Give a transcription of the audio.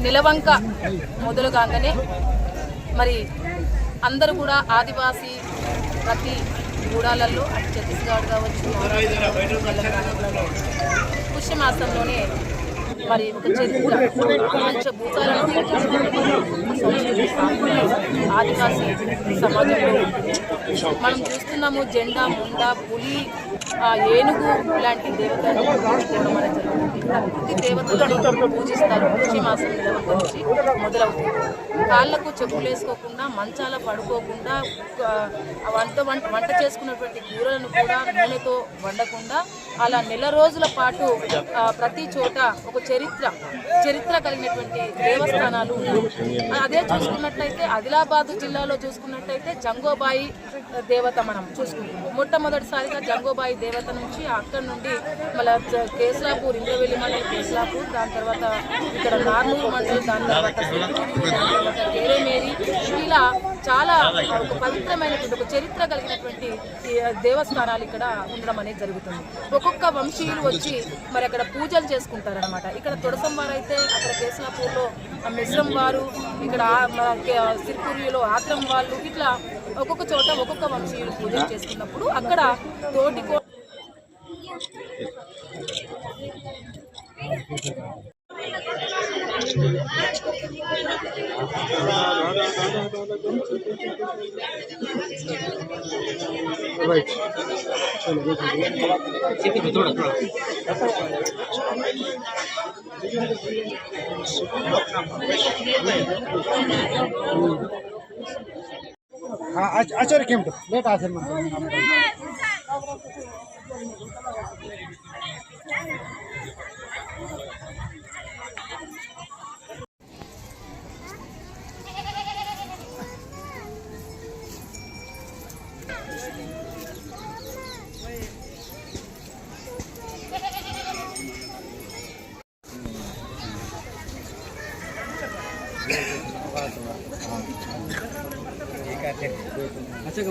నిలవంక మొదలుగానే మరి అందరూ కూడా ఆదివాసీ ప్రతి గూడాలలో అటు ఛత్తీస్గఢ్ కావచ్చు తెలంగాణలో పుష్యమాసంలోనే మరి ఒక చరిత్ర పంచభూతాలను ఆదివాసీ సమాజంలో మనం చూస్తున్నాము. జెండా, ముండ, పులి, ఏనుగు ఇలాంటి దేవతలను పూజించుకోవడం అనేది జరుగుతుంది. ప్రతి దేవతలను పూజిస్తారు. పుష్యమాసం నుంచి మొదలవుతుంది. కాళ్ళకు చెప్పులు వేసుకోకుండా, మంచాల పడుకోకుండా, వంట చేసుకున్నటువంటి కూరలను కూడా నూనెతో వండకుండా అలా నెల రోజుల పాటు ప్రతి చోట ఒక చరిత్ర కలిగినటువంటి దేవస్థానాలు ఉన్నాయి. అదే చూసుకున్నట్లయితే ఆదిలాబాద్ జిల్లాలో చూసుకున్నట్లయితే జంగోబాయి దేవత మనం చూసుకుంటాం. మొట్టమొదటిసారిగా జంగోబాయి దేవత నుంచి అక్కడి నుండి మళ్ళీ కేస్లాపూర్, ఇంద్రవెల్లి మండలి కేస్లాపూర్, దాని తర్వాత ఇక్కడ నార్నూరు మండలి, దాని తర్వాత కేరేమేరి, ఇలా చాలా ఒక పవిత్రమైనటువంటి ఒక చరిత్ర కలిగినటువంటి దేవస్థానాలు ఇక్కడ ఉండడం అనేది జరుగుతుంది. ఒక్కొక్క వంశీయులు వచ్చి మరి అక్కడ పూజలు చేసుకుంటారనమాట. ఇక్కడ తొడసం వారు అయితే అక్కడ కేస్లాపూర్లో మిశ్రం వారు, ఇక్కడ సిర్పూరిలో ఆత్రం వాళ్ళు, ఇట్లా ఒక్కొక్క చోట ఒక్కొక్క వంశీయులు పూజలు చేసుకున్నప్పుడు అక్కడ తోటి आचार्य केम तो लेट आसन में अच्छा